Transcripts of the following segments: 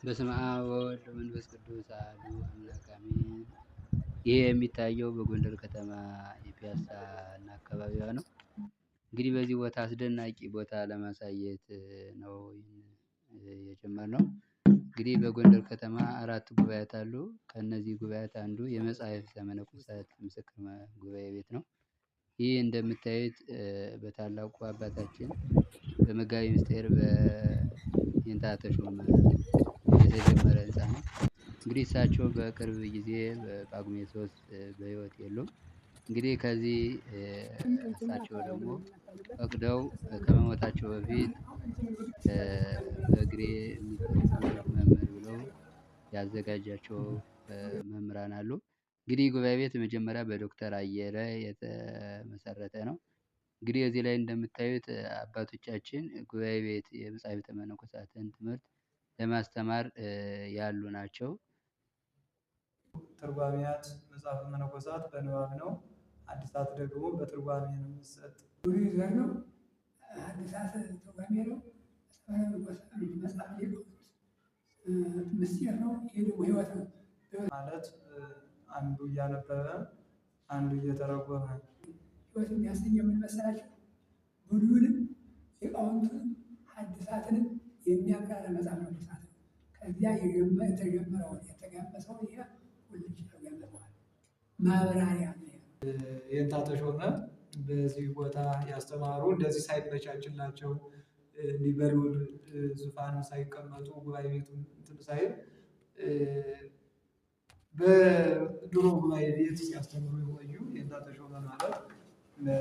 በስመ አብ ወወልድ ወመንፈስ ቅዱስ አሐዱ አምላክ አሜን። ይህ የሚታየው በጎንደር ከተማ የፒያሳ እና አካባቢዋ ነው። እንግዲህ በዚህ ቦታ አስደናቂ ቦታ ለማሳየት ነው የጀመርነው። እንግዲህ በጎንደር ከተማ 4 ጉባኤያት አሉ። ከነዚህ ጉባኤያት አንዱ የመጻሕፍተ መነኮሳት ምስክር ጉባኤ ቤት ነው። ይህ እንደምታዩት በታላቁ አባታችን በመጋቢ ምስጢር በየንታ ተሾመ የተጀመረ ህንፃ ነው። እንግዲህ እሳቸው በቅርብ ጊዜ በጳጉሜ 3 በህይወት የሉም። እንግዲህ ከዚህ እሳቸው ደግሞ ፈቅደው ከመሞታቸው በፊት በእግሬ የሚጠቀሙት መምህር ብለው ያዘጋጃቸው መምህራን አሉ። እንግዲህ ጉባኤ ቤት መጀመሪያ በዶክተር አየለ የተመሰረተ ነው። እንግዲህ እዚህ ላይ እንደምታዩት አባቶቻችን ጉባኤ ቤት የመጻሕፍተ መነኮሳትን ትምህርት ለማስተማር ያሉ ናቸው። ትርጓሜያት መጽሐፈ መነኮሳት በንባብ ነው። አዲሳት ደግሞ በትርጓሜ ነው የሚሰጥ። ብሉይ ዘር ነው። አዲሳት ትርጓሜ ነው። መጽሐፍ ምስጢር ነው። ይሄ ደግሞ ህይወት ነው ማለት አንዱ እያነበበ አንዱ እየተረጎመ ህይወት የሚያሰኘው ምን መሰላችሁ? ብሉይንም ሊቃውንቱንም ሐዲሳትንም የሚያብራራ መጽሐፍ ቅዱሳት ነው። ከዚያ የተጀመረውን የተጋመሰውን ይሄ ሁሉ ይችላል ያመጣዋል። ማብራሪያ ነው። የንታ ተሾመ በዚህ ቦታ ያስተማሩ እንደዚህ ሳይመቻችላቸው ሊበሉል ዙፋን ሳይቀመጡ ጉባኤ ቤቱን እንትን ሳይል በድሮ ጉባኤ ቤት ሲያስተምሩ የቆዩ የንታ ተሾመ ማለት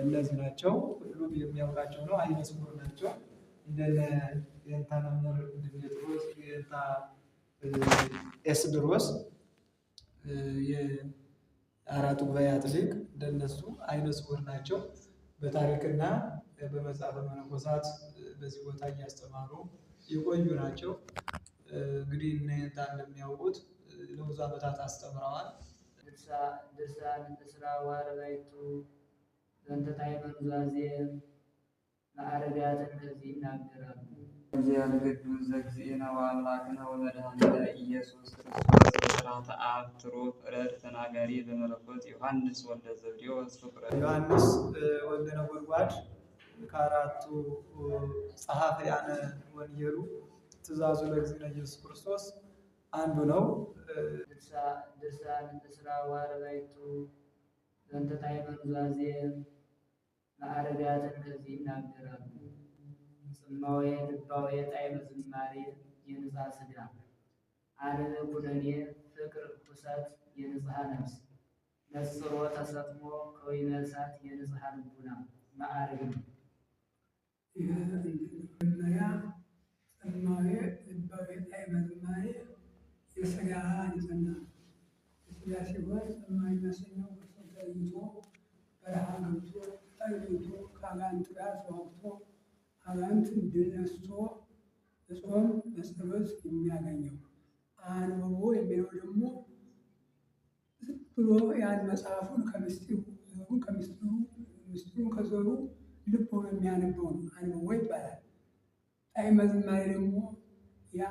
እነዚህ ናቸው። ሁሉም የሚያውቃቸው ነው። አይነ ስውር ናቸው። እንደነ የንታ መምህር ዲሜጥሮስ፣ የንታ ኤስድሮስ የአራቱ ጉባኤያት ሊቅ እንደነሱ አይነ ስውር ናቸው። በታሪክና በመጽሐፈ መነኮሳት በዚህ ቦታ እያስተማሩ የቆዩ ናቸው። እንግዲህ እነ የንታ እንደሚያውቁት ለብዙ ዓመታት አስተምረዋል። ድርሳን እስራ ወአርባዕቱ ዘንተ ታዕመ ኑዛዜ ማዕረጋትን ከዚህ ይናገራሉ። እግዚአብሔር ቅዱስ ዘእግዚእነ ወአምላክነ ወመድኃኒነ ኢየሱስ ክርስቶስ በሥርዓተ አብ ትሩፍ ረድ ተናጋሪ በመለኮት ዮሐንስ ወልደ ዘብዴዎስ ፍቁረ ዮሐንስ ወልደ ነጎድጓድ ከአራቱ ጸሐፊያነ ወንጌሉ ትእዛዙ ለእግዚእነ ኢየሱስ ክርስቶስ አንዱ ነው። ድርሳን እስራ ወአርባዕቱ ዘንተ ታዕመ ኑዛዜ ማዕረጋትን ከዚህ ይናገራሉ። ጽማዌ ልባዌ ጣዕመ ዝማሬ የንጽሐ ሥጋ አንብ ኩነኔ ፍቅር ኩሰት የንጽሐ ነፍስ ነጽሮ ተሰጥሞ ከወይነ እሳት የንጽሐ ልቡና ማዕረግ ነው። መጀመሪያ ጽማዌ ልባዌ ጣዕመ ዝማሬ የሥጋ ንጽሕና የሥጋ ሲሆን ጽማ የሚያሰኘው እርሱ ተለይቶ በረሃ ገብቶ ጠግቶ ከአጋንንት ጋር ተዋግቶ አጋንንትን ድል ነስቶ በጾም በጸሎት የሚያገኘው። አንብቦ የሚለው ደግሞ ዝም ብሎ ያን መጽሐፉን ምስጢሩን ከዘሩ ልብ ሆኖ የሚያነበው ነው። አንብቦ ይባላል። ጣዕመ ዝማሬ ደግሞ ያ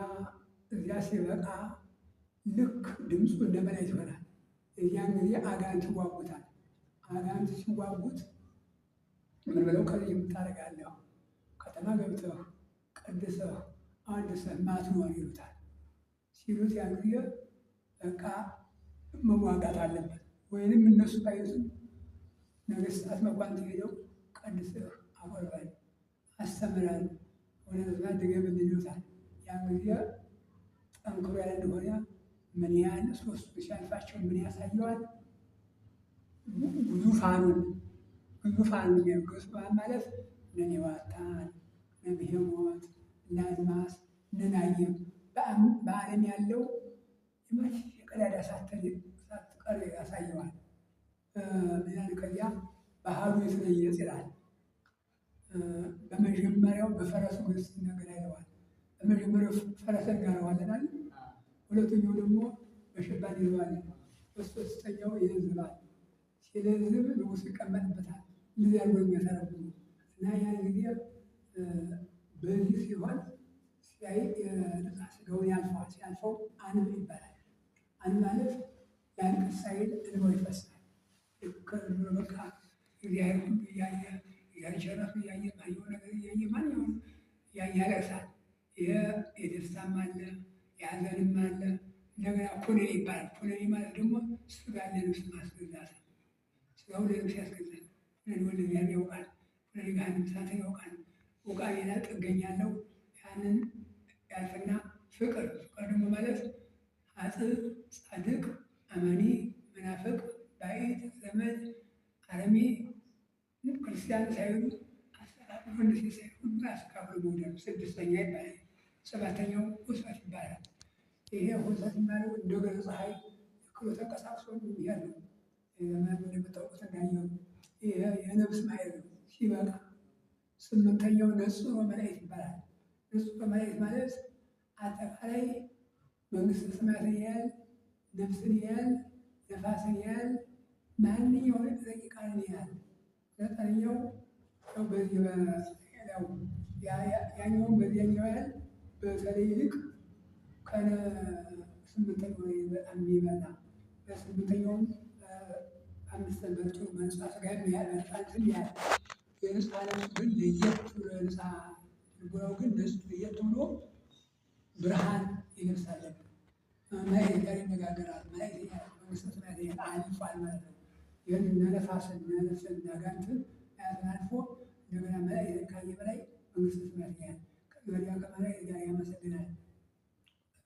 እዚያ ሲበቃ ልክ ድምፁ እንደ መላእክት ይሆናል። የዚያን ጊዜ አጋንንት ይዋጉታል። አጋንንት ሲዋጉት ምን ብለው ከዚህ የምታደርጋለህ ከተማ ገብተህ ቀድሰህ አድሰህ ማትኖር ይሉታል። ሲሉት ያን ጊዜ በቃ መዋጋት አለበት። ወይንም እነሱ ባይዙም ነገሥታት መኳንንት ሄደው ቀድሰህ አቆርበን አስተምረን ወደዛ ድገምልን ይሉታል። ያን ጊዜ ጠንክሮ ያለ እንደሆነ ምን ያህል ሶስቱ ሲያልፋቸው ምን ያሳየዋል? ግዙፋኑን ግዙፋን ማለት እነ ሌዋታን እነ ብሄሞት እነ አድማስ እነ ናየብ በዓለም ያለው የቀዳዳ ሳትቀር ያሳየዋል። ከዚያ ባህሉ የተለየ ይላል። በመጀመሪያው በፈረሱ ገጽ ነገር አይለዋል። በመጀመሪያው ፈረሰን ጋረዋለናል። ሁለተኛው ደግሞ በሸባን ይለዋል። በሶስተኛው ይለዝባል። ሲለዝብ ንጉሥ ይቀመጥበታል። እንደዚህ አድርጎ የሚያተረጉሙ እና ያን ጊዜ በዚህ ሲሆን ሲያይ ስጋውን ያልፈዋል። ሲያልፈው አንብ ይባላል። አንብ ማለት ያልቅስ ሳይል እንባው ይፈሳል። ልክ በቃ እግዚአብሔር ሁሉ እያየ ያልሸረፍ እያየ ባየው ነገር እያየ ማንኛውም ያለቅሳል። የደስታም አለ የሀዘንም አለ። እንደገና ኩነኔ ይባላል። ኩነኔ ማለት ደግሞ ስጋ ለነፍስ ማስገዛት ነው። ስጋው ለነፍስ ያስገዛል። ኩነኔ ወልደ እግዚአብሔር ያውቃል። ኩነኔ ገሃነመ እሳትን ያውቃል። ውቃቤ ላይ ጥገኛ አለው። ያንን ያልፍና ፍቅር ደግሞ ማለት ኃጥእ፣ ጻድቅ፣ አማኒ፣ መናፍቅ፣ ባዕድ፣ ዘመድ፣ አረሜ፣ ክርስቲያን ሳይሉ አስተካክሎ እንደሴ ሳይሉ ሁሉ አስተካክሎ መውደድ ስድስተኛ ይባላል። ሰባተኛው ውስጠት ይባላል። ይሄ ውስጠት የሚባለው እንደ ገጸ ፀሐይ ክሎ ተንቀሳቅሶ የሚሄድ ነው። እንደምታውቁት እንዳየው የነፍስ ማየት ነው። ሲበቃ ስምንተኛው ነጽሮ መላእክት ይባላል። ነጽሮ መላእክት ማለት አጠቃላይ መንግስተ ሰማያትን ያህል ነፍስን ያህል ነፋስን ያህል ማንኛውን ረቂቃንን ያህል። ዘጠነኛው በዚህ ያኛውም በዚያኛው ያህል በተለይ ይልቅ ከነ ስምንተኛው በጣም የሚበላ በስምንተኛውም አምስተኛ በልጦ መንጻ ስጋ ያህል መጥፋትን ያህል የንጽሐ ነፍስ ግን ለየት ብሎ ንጽሐ ልቡናው ግን ለየት ብሎ ብርሃን ይለብሳለን። መላእክት ጋር ይነጋገራል። መላእክት መንግስተ ሰማያት አልፏል ማለት ነው። ይህን ነፋስን ነፍስን አጋንንትን አልፎ እንደገና መላእክት ካየ በላይ መንግስተ ሰማያት ያህል ከዚህ ወዲያ ከመላእክት ጋር ያመሰግናል።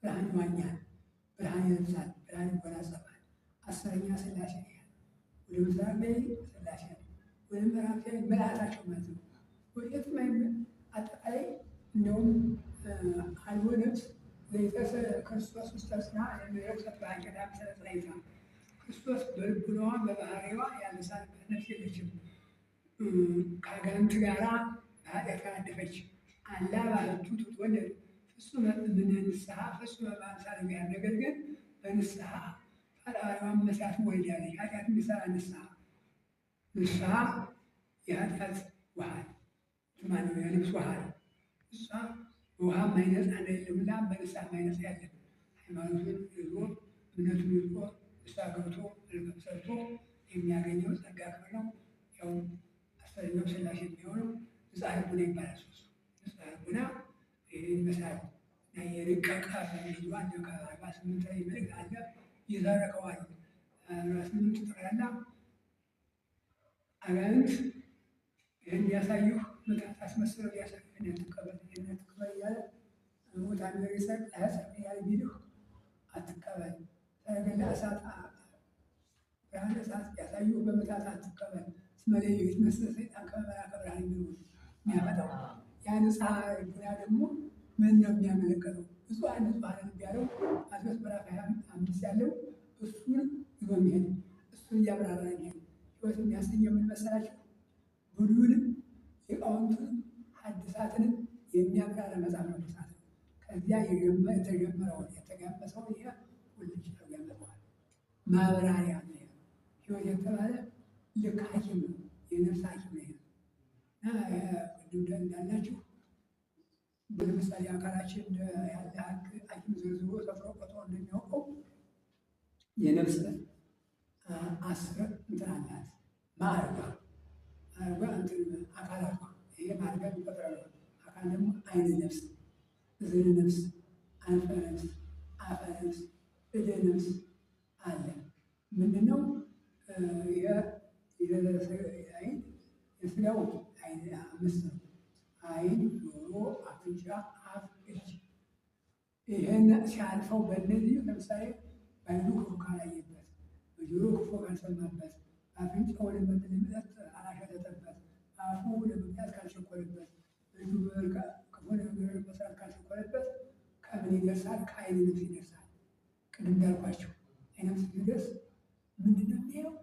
ብርሃን ይዋኛል፣ ብርሃን ይለብሳል፣ ብርሃን ይጎናጸፋል። አስረኛ ሥላሴ ያህል ወደ ምስራቅ ላይ ሥላሴ ወደ ምዕራብ ላይ መልአካቸው ማለት ነው። ወዴትም አጠቃላይ እንደውም አልቦ ነፍስ ዘይተሰ ክርስቶስ ውስተ ጽንዓ ለመለኮት በአንቀዳም ስለጽላይታ ክርስቶስ በልቡናዋ በባህሪዋ ያነሳበት ነፍስ የለችም። ከአጋንንት ጋራ በኃጢአት ያደፈች አላ ባሕቱ ትትወለድ ፍጹመ እምነ ንስሐ ፍጹመ በአምሳለ እግዚአብሔር። ነገር ግን በንስሐ ፈጣሪዋን መስራትን ወልዳለች። ኃጢአት የሚሰራ ንስሐ የኃጢአት ውሃ ማነው? የነፍስ ውሃ ነው። እሷ ውሃ ማይነጻ እንደሌለምና በንስሐ ማይነጻ ያለ ሃይማኖቱን ይዞ እምነቱን ይዞ ንስሐ ገብቶ መልካም ሰርቶ የሚያገኘው ጸጋ ክብር ነው። ያው አስረኛው ሥላሴ የሚሆነው ንጽሐ ልቡና ይባላል። ንጽሐ ልቡና ይህን ይመስላል እና የረቀቀ ብዙ አንድ ከ48 ላይ መልእክት አለ ይዘረቀዋል። 48 ጠቅላላ አጋንንት ይህን ያሳዩህ ምታት አስመስለው ያሳዩህ ትቀበል እያለ ሞታ ነገር ይሰጥ አያሰጥ እያለ ቢልህ አትቀበል። ሰረገላ እሳት ብርሃን እሳት ያሳዩህ በምታት አትቀበል። እስመ ለሌሊት መስለ ሰይጣን ከመልአከ ብርሃን የሚያመጣው ያ ንጽሐ ልቡና ደግሞ ምን ነው የሚያመለክተው? ብዙኃን ንጹሐን ያለው ማቴዎስ ምዕራፍ 25 ያለው እሱን ይዞ የሚሄድ እሱን እያብራራ የሚሄድ ሕይወት የሚያሰኘው ምን መሰላቸው? ብሉይንም ሊቃውንቱንም ሐዲሳትንም የሚያብራራ መጽሐፍ ቅዱሳት ነው። ከዚያ የተጀመረውን የተጋመሰውን ይሄ ሁልጭ ነው ያመጣዋል። ማብራሪያ ነው። ሕይወት የተባለ ልክ ሐኪም ነው፣ የነፍስ ሐኪም ነው እና ቅድም እንዳላችሁ ለምሳሌ አካላችን ያለ ሐኪም ዝርዝሮ ሰፍሮ ቆጥሮ እንደሚያውቀው የነፍስ 10 እንትን አላት ማዕርጋ እንትን አካላቷ ይሄ ማዕርጋ የሚቆጥረው አካል ደግሞ አይነ ነፍስ፣ እዝነ ነፍስ፣ አንፈ ነፍስ፣ አፈ ነፍስ፣ እደ ነፍስ አለ። ምንድነው? የስጋው አይን 5 ነው። አይን፣ ጆሮ፣ አፍንጫ፣ አፍ፣ እጅ። ይህን ሲያልፈው በእነዚህ ለምሳሌ በአይኑ ክፉ ካላየበት፣ በጆሮ ክፉ ካልሰማበት፣ በአፍንጫው ለመጠጥ አላሸተተበት፣ በአፉ ለመብላት ካልቸኮለበት፣ በእጁ ክፉ ነገር መስራት ካልቸኮለበት ከምን ይደርሳል? ከአይን ነፍስ ይደርሳል። ቅድም እንዳልኳቸው አይነ ነፍስ ሲደርስ ምንድነው የሚለው?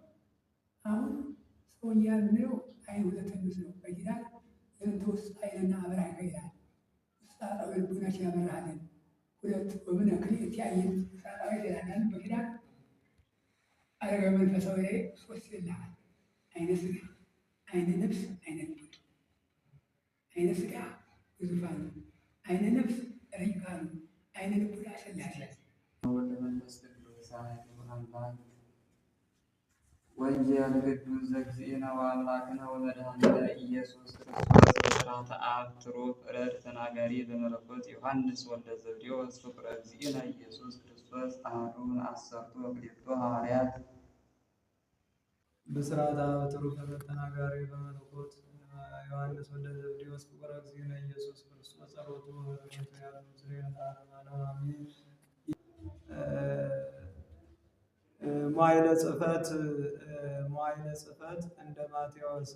አሁን ሰውኛ የምንለው አይን 2 ነፍስ ነው። በኪዳን ዘንተ ውስጥ አይንና አብራከ ይላል። ውስጣዊ ልቡናችን ያበራሃለን 2 ወብነ ክልኤቲ አዕይንት ውስጣዊ ይላል። በኪዳን አረገ መንፈሳዊ ላይ 3 ይልሃል። አይነ ስጋ፣ አይነ ነፍስ፣ አይነ ልቡና። አይነ ስጋ ግዙፋን ነው። አይነ ነፍስ ረቂቃኑ አይነ ልቡና ሥላሴ ወልደ መንፈስ ቅዱስ አሐዱ አምላክ ወንጌል ቅዱስ ዘእግዚእነ ወአምላክነ ወመድኃኒነ ኢየሱስ ክርስቶስ በሥርዓተ አብ ትሩፍ ረድ ተናጋሪ በመለኮት ዮሐንስ ወልደ ዘብዴዎስ ፍቁረ እግዚእነ ኢየሱስ ክርስቶስ አሐዱ አሠርቱ ወክልኤቱ ሐዋርያት በሥርዓተ አብ ትሩፍ ረድ ተናጋሪ በመለኮት ዮሐንስ ወልደ ዘብዴዎስ ፍቁረ እግዚእነ ኢየሱስ ክርስቶስ ጸሎቱ በረከቱ ያሉ ስርየተ ዓለም አሜን። መዋዕለ ጽሕፈት እንደ ማቴዎስ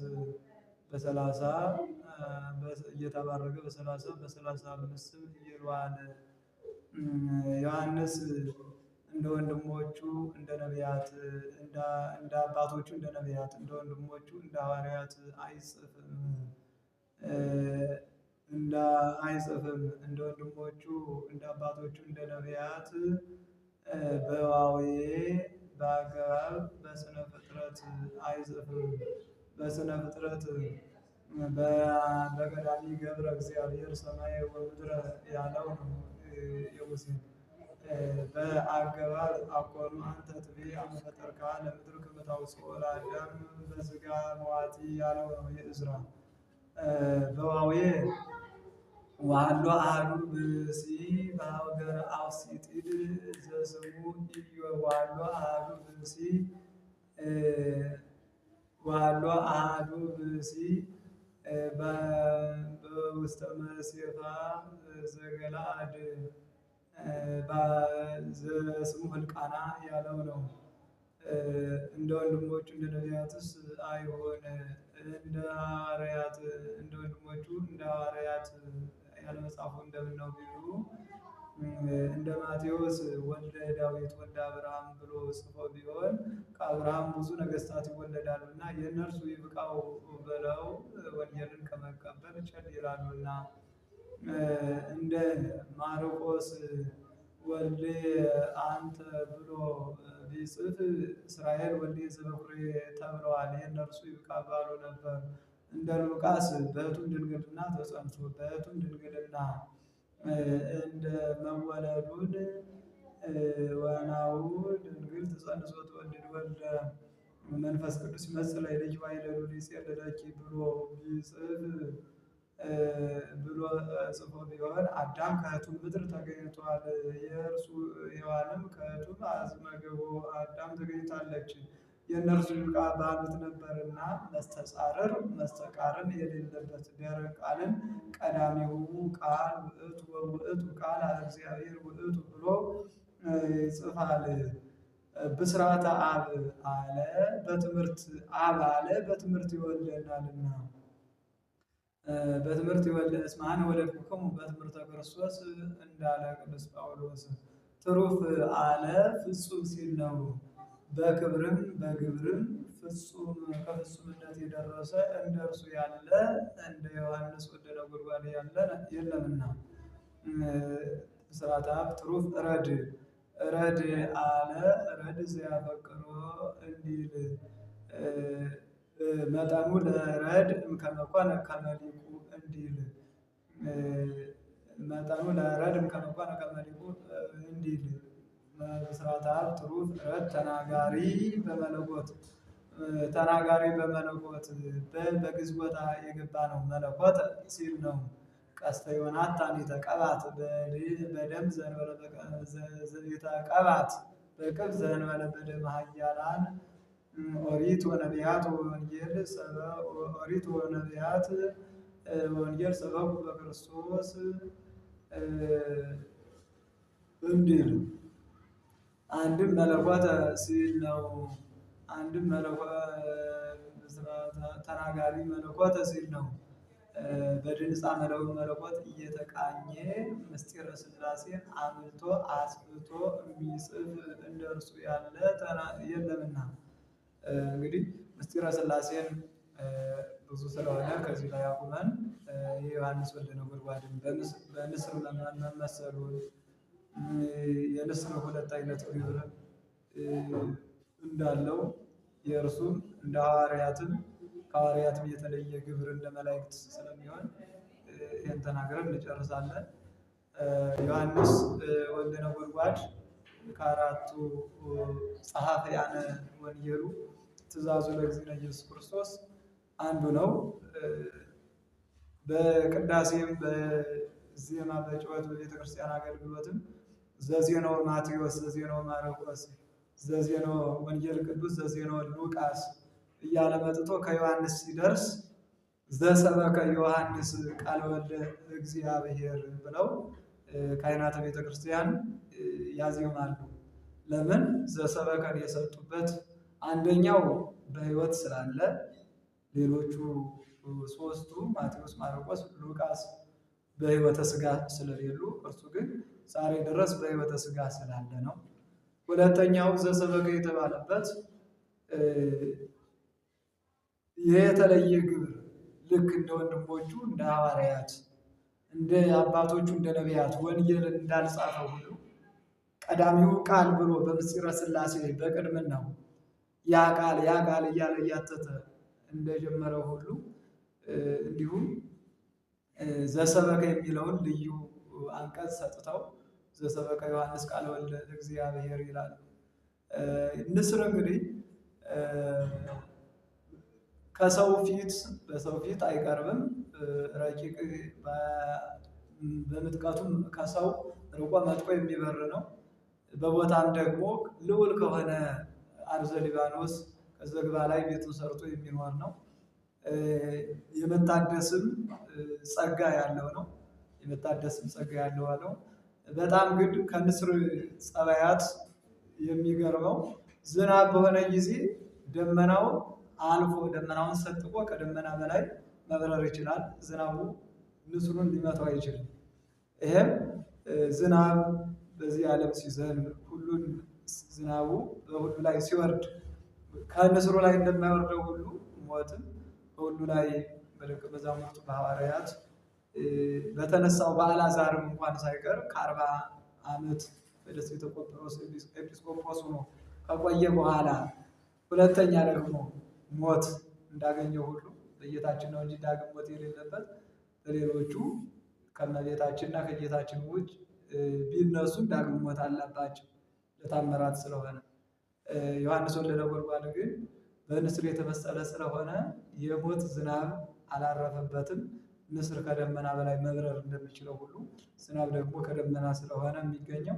በ30 እየተባረከ በ35 ይሏል። ዮሐንስ እንደ ወንድሞቹ እንደ ነቢያት እንደ አባቶቹ እንደ ነቢያት እንደ ወንድሞቹ እንደ ሐዋርያት አይጽፍም እንደ ወንድሞቹ እንደ አባቶቹ እንደ ነቢያት በዋዌ በአገባብ በስነ ፍጥረት አይጽፍም። በስነ ፍጥረት በቀዳሚ ገብረ እግዚአብሔር ሰማይ ወምድረ ያለው ነው የሙሴ። በአገባብ አኮኑ አንተ ትቤ አመፈጠርካ ለምድር ከመ ታውፅኦ ለአዳም በሥጋ መዋቲ ያለው ነው የዕዝራ። በዋዌ ወሀሎ አሐዱ ብእሲ በሀገረ አውሲጢድ ዘስሙ ኢዮብ ወሀሎ አሐዱ ብእሲ በውስተ መሴፋ ዘገለዓድ ዘስሙ ሕልቃና ያለው ነው። እንደ ወንድሞቹ እንደ ነቢያትስ አይሆን እንደ ወንድሞቹ እንደ ሐዋርያት ያለ መጽሐፉ እንደምን ነው ቢሉ እንደ ማቴዎስ ወልደ ዳዊት ወልደ አብርሃም ብሎ ጽፎ ቢሆን ከአብርሃም ብዙ ነገስታት ይወለዳሉና የእነርሱ ይብቃው ብለው ወንጌልን ከመቀበል ቸል ይላሉና፣ እንደ ማርቆስ ወልደ አንተ ብሎ ቢጽፍ እስራኤል ወልደ ዘበኩሬ ተብለዋል። የእነርሱ ይብቃ ባሉ ነበር። እንደ ሉቃስ በሕቱም ድንግልና ተጸንሶ በሕቱም ድንግልና እንደ መወለዱን ወናሁ ድንግል ተጸንሶ ተወልድ ወልደ መንፈስ ቅዱስ ይመጽእ ለኪ ዋይለዱ ይጼልለኪ ብሎ ጽፎ ቢሆን አዳም ከሕቱም ምድር ተገኝቷል። የእርሱ ሔዋንም ከሕቱም አዝመገቦ አዳም ተገኝታለች። የእነርሱ ይብቃ ባሉት ነበርና መስተቃርን የሌለበት ደረቅ ቃልን ቀዳሚው ቃል ውእቱ ወውእቱ ቃል እግዚአብሔር ውእቱ ብሎ ይጽፋል። ብስራተ አብ አለ በትምህርት ይወልደናልና በትምህርት ይወልደ እስማነ ወለድኩክሙ በትምህርተ ክርስቶስ እንዳለ ቅዱስ ጳውሎስ። ትሩፍ አለ ፍጹም ሲል ነው። በክብርም በግብርም ፍጹም ከፍጹምነት የደረሰ እንደ እርሱ ያለ እንደ ዮሐንስ ወልደ ነጎድጓድ ያለ የለምና። ብስራተ አብ ትሩፍ ረድ አለ ረድ ዘያፈቅሮ እንዲል መጠኑ ለረድ እምከመኮነ ከመሊቁ እንዲል መጠኑ ለረድ እምከመኮነ ከመሊቁ እንዲል ብስራተ አብ ትሩፍ ረድ ተናጋሪ በመለኮት በግዕዝ ቦታ የገባ ነው። መለኮት ሲል ነው። ቀስተ ዮናታን የተቀባት በደም ዘእንበለ የተቀባት በቅብ ዘእንበለ በደም ኃያላን ኦሪት ወነቢያት ወንጌል ሰበኩ በክርስቶስ እንዲል አንድም መለኮት ሲል ነው። አንድም ተናጋሪ መለኮት ሲል ነው። በድንፃ መለኮት እየተቃኘ ምስጢረ ሥላሴን አምልቶ አስፍቶ የሚጽፍ እንደ እርሱ ያለ የለምና። እንግዲህ ምስጢረ ሥላሴን ብዙ ስለሆነ ከዚህ ላይ አቁመን የዮሐንስ ወልደ ነጎድጓድን በንስር መመሰሉን የንስር ሁለት አይነት ግብር እንዳለው የእርሱም እንደ ሐዋርያትም ከሐዋርያትም የተለየ ግብር እንደ መላእክት ስለሚሆን ይህን ተናግረን እንጨርሳለን። ዮሐንስ ወልደ ነጎድጓድ ከአራቱ ጸሐፊያነ ወንጌሉ ትእዛዙ ለእግዚእነ ኢየሱስ ክርስቶስ አንዱ ነው። በቅዳሴም በዜማ በጩኸት በቤተክርስቲያን አገልግሎትም ዘዜናው ማቴዎስ፣ ዘዜናው ማርቆስ፣ ዘዜናው ወንጌል ቅዱስ፣ ዘዜናው ሉቃስ እያለ መጥቶ ከዮሐንስ ሲደርስ ዘሰበከ ዮሐንስ ቃለ ወልደ እግዚአብሔር ብለው ካህናተ ቤተክርስቲያን ያዜማሉ። ለምን ዘሰበከን የሰጡበት? አንደኛው በሕይወት ስላለ፣ ሌሎቹ ሶስቱ ማቴዎስ፣ ማርቆስ፣ ሉቃስ በሕይወተ ሥጋ ስለሌሉ እርሱ ግን ዛሬ ድረስ በሕይወተ ሥጋ ስላለ ነው። ሁለተኛው ዘሰበከ የተባለበት የተለየ ግብር ልክ እንደ ወንድሞቹ እንደ ሐዋርያት እንደ አባቶቹ እንደ ነቢያት ወንጌልን እንዳልጻፈው ሁሉ ቀዳሚው ቃል ብሎ በምስጢረ ሥላሴ በቅድምናው ያ ቃል እያለ እያተተ እንደጀመረው ሁሉ እንዲሁም ዘሰበከ የሚለውን ልዩ አንቀጽ ሰጥተው ዘሰበከ ዮሐንስ ቃለ ወልደ እግዚአብሔር ይላሉ። ንስር እንግዲህ ከሰው ፊት በሰው ፊት አይቀርብም። ረቂቅ በምጥቀቱም ከሰው ርቆ መጥቆ የሚበር ነው። በቦታም ደግሞ ልዑል ከሆነ አርዘ ሊባኖስ ከዘግባ ላይ ቤቱን ሰርቶ የሚኖር ነው። የመታደስም ጸጋ ያለው ነው። በጣም ግን ከንስር ጸባያት የሚገርመው ዝናብ በሆነ ጊዜ ደመናው አልፎ ደመናውን ሰጥቆ ከደመና በላይ መብረር ይችላል። ዝናቡ ንስሩን ሊመታው አይችልም። ይሄም ዝናብ በዚህ ዓለም ሲዘንብ ሁሉን ዝናቡ በሁሉ ላይ ሲወርድ ከንስሩ ላይ እንደማይወርደው ሁሉ ሞትም በሁሉ ላይ በደቀ መዛሙርቱ በሐዋርያት በተነሳው በአልዓዛርም እንኳን ሳይቀር ከ40 ዓመት በደሴተ ቆጵሮስ ኤጲስቆጶስ ሆኖ ከቆየ በኋላ ሁለተኛ ደግሞ ሞት እንዳገኘው ሁሉ በጌታችን ነው እንጂ ዳግም ሞት የሌለበት በሌሎቹ ከእመቤታችንና ከጌታችን ውጭ ቢነሱ ዳግም ሞት አለባቸው ለታምራት ስለሆነ። ዮሐንስ ወልደ ነጎድጓድ ግን በንስር የተመሰለ ስለሆነ የሞት ዝናብ አላረፈበትም። ንስር ከደመና በላይ መብረር እንደሚችለው ሁሉ ዝናብ ደግሞ ከደመና ስለሆነ የሚገኘው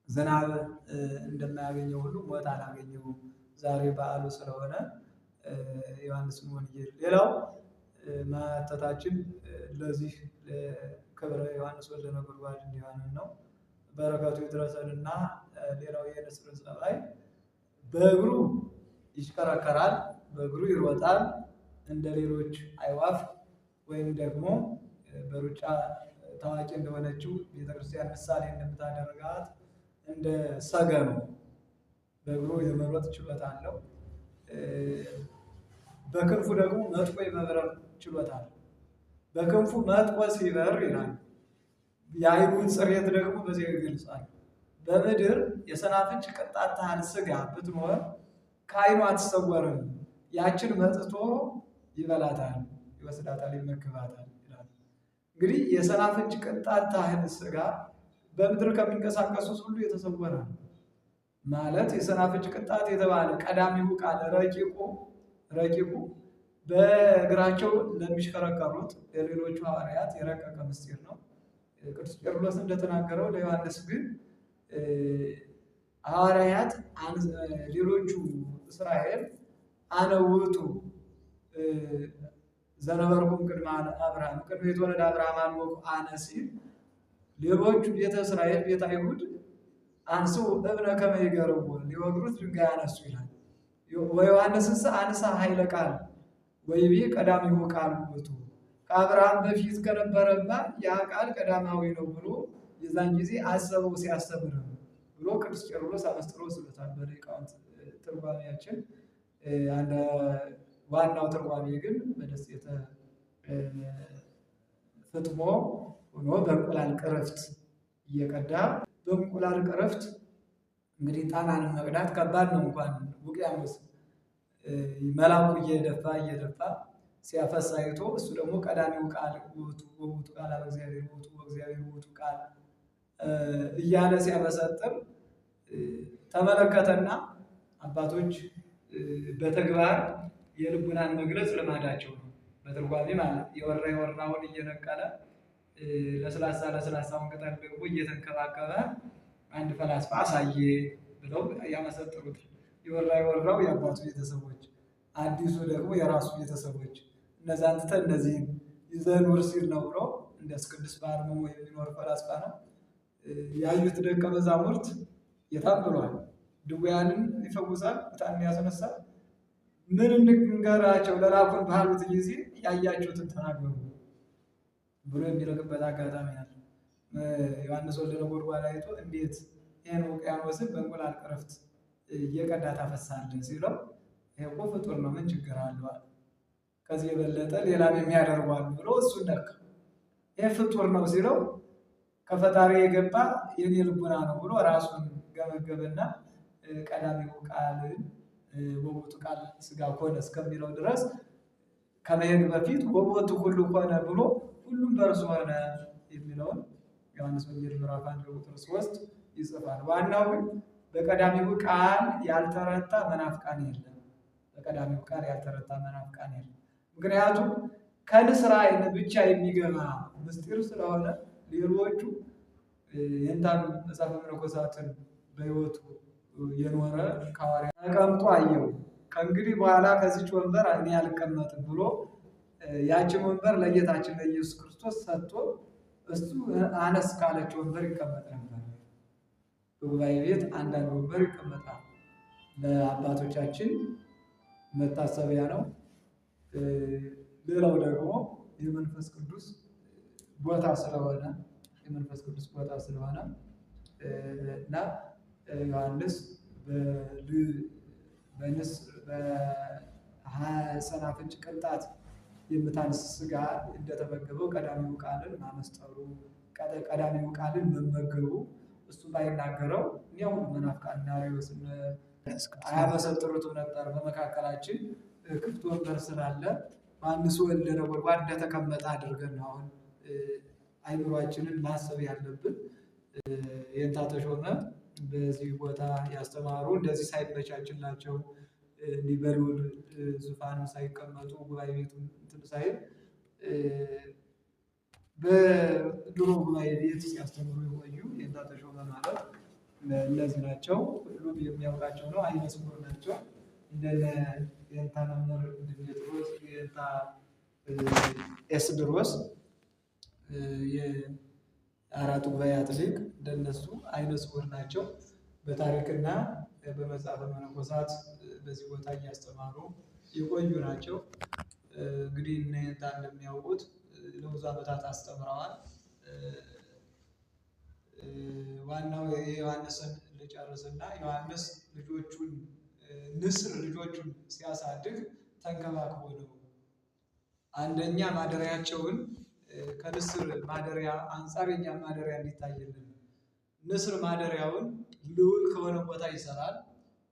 ዝናብ እንደማያገኘው ሁሉ ሞት አላገኘውም። ዛሬ በዓሉ ስለሆነ ዮሐንስን ወንጌል ሌላው ማተታችን ለዚህ ክብረ ዮሐንስ ወልደ ነጎድጓድ እንዲሆን ነው። በረከቱ ይድረሰንና ሌላው የንስር ጸባይ በእግሩ ይሽከረከራል፣ በእግሩ ይሮጣል እንደ ሌሎች አዕዋፍ ወይም ደግሞ በሩጫ ታዋቂ እንደሆነችው ቤተክርስቲያን ምሳሌ እንደምታደርጋት እንደ ሰገኑ በእግሩ የመሮጥ ችሎታ አለው። በክንፉ ደግሞ መጥቆ የመብረር ችሎታ አለው። በክንፉ መጥቆ ሲበር ይላል። የዓይኑን ጽሬት ደግሞ በዚህ ይገልጻል። በምድር የሰናፍጭ ቅንጣት ታህል ሥጋ ብትኖር ከዓይኑ አትሰወርም። ያችን መጥቶ ይበላታል፣ ይወስዳታል፣ ይመግባታል ይላል። እንግዲህ የሰናፍጭ ቅንጣት ታህል ሥጋ በምድር ከሚንቀሳቀሱት ሁሉ የተሰወረ ማለት የሰናፍጭ ቅንጣት የተባለ ቀዳሚው ቃል ረቂቁ በእግራቸው ለሚሽከረከሩት ለሌሎቹ ሐዋርያት የረቀቀ ምስጢር ነው። ቅዱስ ቄርሎስ እንደተናገረው ለዮሐንስ ግን ሐዋርያት ሌሎቹ እስራኤል አነ ውእቱ ዘነበርኩም ቅድመ አብርሃም ቅድመ የተወለደ አብርሃም አልቦ አነ ሲል ሌሎቹ ቤተ እስራኤል ቤተ አይሁድ አንሱ እብነ ከመ ይገርዎ ሊወግሩት ድንጋይ አነሱ ይላል። ወዮሐንስስ አንሳ ኃይለ ቃል ወይቤ ቀዳሚው ቃል ውእቱ ከአብርሃም በፊት ከነበረማ ያ ቃል ቀዳማዊ ነው ብሎ የዛን ጊዜ አሰበው ሲያስተምር ብሎ ቅዱስ ቄርሎስ አመስጥሮ ስሎታል። በሊቃውንት ትርጓሜያችን ዋናው ትርጓሜ ግን በደሴተ ፍጥሞ ሆኖ በእንቁላል ቅርፍት እየቀዳ በእንቁላል ቅርፍት እንግዲህ ጣናንን መቅዳት ከባድ ነው። እንኳን ውቅያኖስ መላኩ እየደፋ ሲያፈስ አይቶ እሱ ደግሞ ቀዳሚው ቃል ውእቱ ቃል እግዚአብሔር ውእቱ እግዚአብሔር ውእቱ ቃል እያለ ሲያመሰጥር ተመለከተና አባቶች በተግባር የልቡናን መግለጽ ልማዳቸው ነው። በትርጓሜ ማለት የወራውን እየነቀለ ለስላሳውን ቅጠል ደግሞ እየተንከባከበ አንድ ፈላስፋ አሳየ ብለው ያመሰጥሩት። የወራው የአባቱ ቤተሰቦች፣ አዲሱ ደግሞ የራሱ ቤተሰቦች፣ እነዛን ትተን እነዚህን ይዘን ኑር ሲል ነው ብሎ እንደ ቅዱስ በአርምሞ የሚኖር ፈላስፋ ነው። ያዩት ደቀ መዛሙርት የታብሏል፣ ድውያንን ይፈውሳል፣ ሙታንን ያስነሳል። ምን እንንገራቸው ለላኩን ባሉት ጊዜ ያያችሁትን ተናገሩ ብሎ የሚልክበት አጋጣሚ አለ። ዮሐንስ ወልደ ነጎድጓድ አይቶ እንዴት ይህን ውቅያኖስን በእንቁላል ቅርፍት እየቀዳ ታፈሳለህ ሲለው ይሄ እኮ ፍጡር ነው፣ ምን ችግር አለዋል? ከዚህ የበለጠ ሌላም የሚያደርጓል ብሎ እሱን ነካ። ይህ ፍጡር ነው ሲለው ከፈጣሪ የገባ የኔ ልቡና ነው ብሎ ራሱን ገመገበና ቀዳሚው ቃልን ወቦቱ ቃል ሥጋ ኮነ እስከሚለው ድረስ ከመሄድ በፊት ወቦቱ ሁሉ ኮነ ብሎ ሁሉም በእርሱ ሆነ የሚለውን ዮሐንስ ወንጌል ምዕራፍ 1 ቁጥር 3 ይጽፋል። ዋናው ግን በቀዳሚው ቃል ያልተረታ መናፍቃን የለም። በቀዳሚው ቃል ያልተረታ መናፍቃን የለም። ምክንያቱም ከንስር ዓይን ብቻ የሚገባ ምስጢር ስለሆነ ሌሎቹ የእንታን መጽሐፈ መነኮሳትን በሕይወቱ የኖረ ሐዋርያ ተቀምጦ አየው። ከእንግዲህ በኋላ ከዚች ወንበር እኔ አልቀመጥም ብሎ ያችን ወንበር ለጌታችን ለኢየሱስ ክርስቶስ ሰጥቶ እሱ አነስ ካለች ወንበር ይቀመጥ ነበር። በጉባኤ ቤት አንዳንድ ወንበር ይቀመጣል። ለአባቶቻችን መታሰቢያ ነው። ሌላው ደግሞ የመንፈስ ቅዱስ ቦታ ስለሆነ እና ዮሐንስ በሰናፍጭ ቅንጣት የምታንስ ሥጋ እንደተመገበው ቀዳሚው ቃልን ማመስጠሩ፣ ቀዳሚው ቃልን መመገቡ እሱ ባይናገረው እኒያ ሁሉ መናፍቃንና አርዮስ አያመሰጥሩትም ነበር። በመካከላችን ክፍት ወንበር ስላለ ዮሐንስ ወልደ ነጎድጓድ እንደተቀመጠ አድርገን ነው አሁን አይምሯችንን ማሰብ ያለብን። የእንታ ተሾመ በዚህ ቦታ ያስተማሩ እንደዚህ ሳይመቻችላቸው ሊበሉን ዙፋን ሳይቀመጡ ጉባኤ ቤቱን እንትን ሳይል በድሮ ጉባኤ ቤት ሲያስተምሩ የቆዩ የእንታ ተሾመ ማለት እነዚህ ናቸው። ሁሉም የሚያውቃቸው ነው። ዓይነ ስውር ናቸው። እንደነ የእንታ መምህር ድሜጥሮስ፣ የእንታ ኤስድሮስ የአራቱ ጉባኤያት ሊቅ እንደነሱ ዓይነ ስውር ናቸው። በታሪክና በመጽሐፈ መነኮሳት በዚህ ቦታ እያስተማሩ የቆዩ ናቸው። እንግዲህ እነንታ እንደሚያውቁት ለብዙ ዓመታት አስተምረዋል። ዋናው የዮሐንስን ልጨርስና ዮሐንስ ንስር ልጆቹን ሲያሳድግ ተንከባክቦ ነው። አንደኛ ማደሪያቸውን ከንስር ማደሪያ አንጻር የኛ ማደሪያ እንዲታይልን ንስር ማደሪያውን ልዑል ከሆነ ቦታ ይሰራል።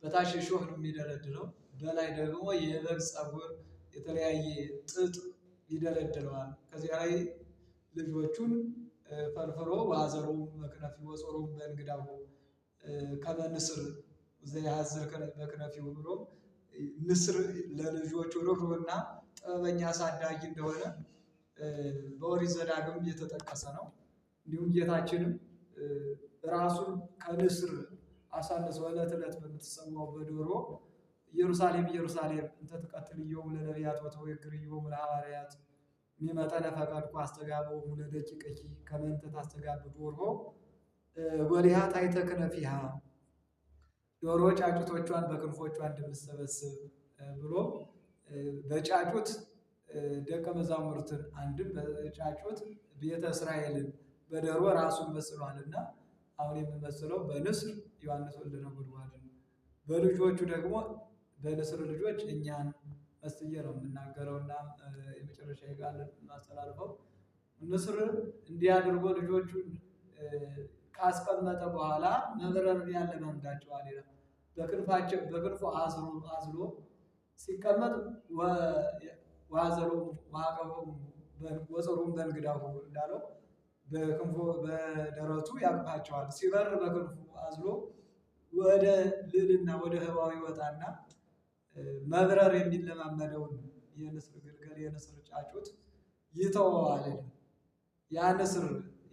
በታች እሾህ ነው የሚደለድለው፣ በላይ ደግሞ የበግ ፀጉር የተለያየ ጥጥ ይደለድለዋል። ከዚያ ላይ ልጆቹን ፈልፍሎ ወአዘሮሙ በክነፊሁ ወጾሮሙ በእንግዳሁ ከመ ንስር ዘያሐዝር በክነፊሁ ብሎ ንስር ለልጆቹ ርኅሩህና ጥበበኛ አሳዳጊ እንደሆነ በኦሪት ዘዳግም የተጠቀሰ ነው። እንዲሁም ጌታችንም ራሱን ከንስር አሳንሶ ዕለት ዕለት በምትሰዋው በዶሮ ኢየሩሳሌም ኢየሩሳሌም እንተ ትቀትልዮሙ ለነቢያት ወትወግርዮሙ ለሐዋርያት ሚመጠነ ፈቀድኩ አስተጋብኦሙ ለደቂቅኪ ከመ እንተ ታስተጋብእ ዶርሆ ወሊሃ ታሕተ ክነፊሃ፣ ዶሮ ጫጩቶቿን በክንፎቿ እንደምትሰበስብ ብሎ በጫጩት ደቀ መዛሙርትን አንድም በጫጩት ቤተ እስራኤልን በዶሮ ራሱን መስሏልና አሁን የምመስለው በንስር ዮሐንስ ወልደ ነጎድጓድን በልጆቹ ደግሞ በንስር ልጆች እኛን መስዬ ነው የምናገረውና የመጨረሻ ቃል ማስተላልፈው ንስር እንዲህ አድርጎ ልጆቹን ካስቀመጠ በኋላ መብረርን ያለማምዳቸዋል ይላል። በክንፉ አዝሎ ሲቀመጥ ወአዘሮሙ ወአቀቦሙ ወጾሮሙ በእንግዳሁ እንዳለው በክንፉ በደረቱ ያቅፋቸዋል። ሲበር በክንፉ አዝሎ ወደ ልዕልና ወደ ህዋው ይወጣና መብረር የሚለማመደውን የንስር ግልገል የንስር ጫጩት ይተወዋል። ያ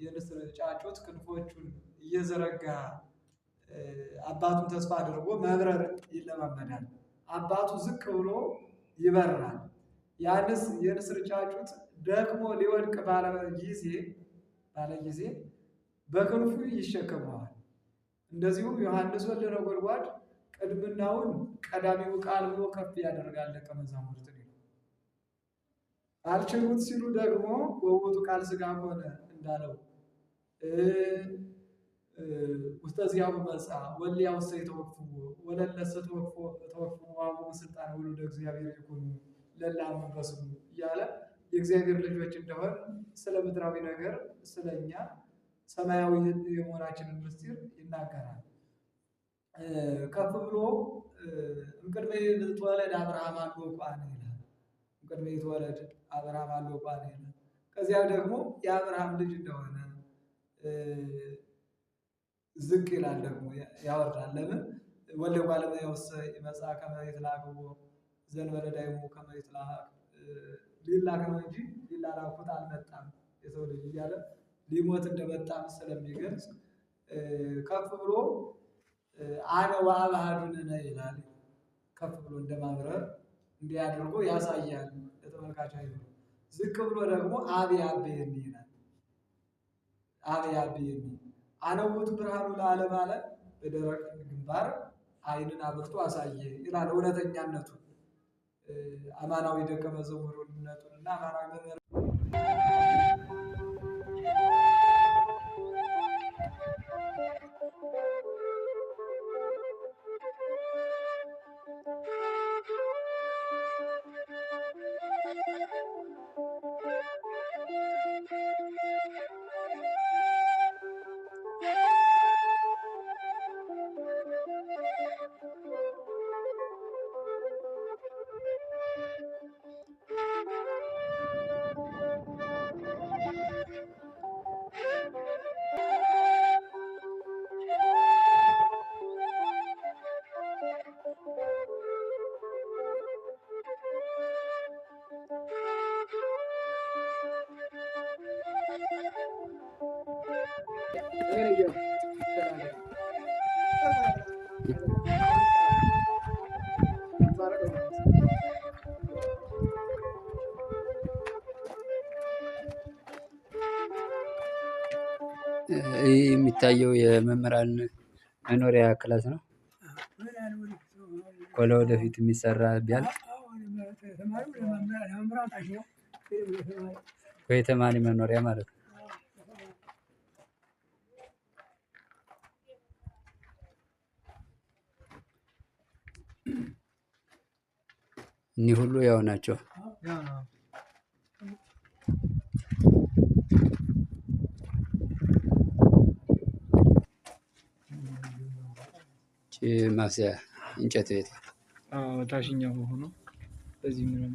የንስር ጫጩት ክንፎቹን እየዘረጋ አባቱን ተስፋ አድርጎ መብረር ይለማመዳል። አባቱ ዝቅ ብሎ ይበራል። ያንስ የንስር ጫጩት ደክሞ ሊወድቅ ባለ ጊዜ በክንፉ ይሸከመዋል። እንደዚሁም ዮሐንስ ወልደ ነጎድጓድ ቅድምናውን ቀዳሚው ቃል ብሎ ከፍ ያደርጋል ደቀ መዛሙርትን። አልችሉት ሲሉ ደግሞ ወውቱ ቃል ሥጋ ሆነ እንዳለው ውስተ ዚአሁ መጽአ ወሊያ ውስተ ይተወክፍዎ ወለለሰ ተወክፍዎ አቡነ ስልጣነ ወልደ እግዚአብሔር ይኩኑ ለላሙ በስሙ እያለ የእግዚአብሔር ልጆች እንደሆን ስለ ምድራዊ ነገር ስለኛ ሰማያዊ የመሆናችንን ምስጢር ይናገራል። ከፍ ብሎ እምቅድመ ይትወለድ አብርሃም አልቦ ቋነ ይላል። እምቅድመ ይትወለድ አብርሃም አልቦ ቋነ ይላል። ከዚያም ደግሞ የአብርሃም ልጅ እንደሆነ ዝቅ ይላል፣ ደግሞ ያወርዳል። ለምን ወልደ እጓለ እመሕያው ይመጽአ ከመ ይትላክዎ ዘእንበለ ዳይሙ ከመ ይትላክ ሊላክ ነው እንጂ ሊላላኩት አልመጣም የሰው ልጅ እያለ ሊሞት እንደመጣም ስለሚገልጽ ከፍ ብሎ አነ ወአብ አሐዱ ንሕነ ይላል። ከፍ ብሎ እንደማብረር እንዲህ አድርጎ ያሳያል ለተመልካች አይሉ። ዝቅ ብሎ ደግሞ አብ ያብየኒ ይላል። አብ ያብየኒ አነ ውእቱ ብርሃኑ ለዓለም አለ። በደረቅ ግንባር ዓይንን አብርቶ አሳየ ይላል። እውነተኛነቱን አማናዊ ደቀ መዝሙርነቱን እና አማናዊ መምህር ይህ የሚታየው የመምህራን መኖሪያ ክላስ ነው። ለወደፊት የሚሰራ ቢያልቅ የተማሪ መኖሪያ ማለት ነው። እኒህ ሁሉ ያው ናቸው። ማብሰያ እንጨት ቤት ታችኛው ሆኖ በዚህ ምንም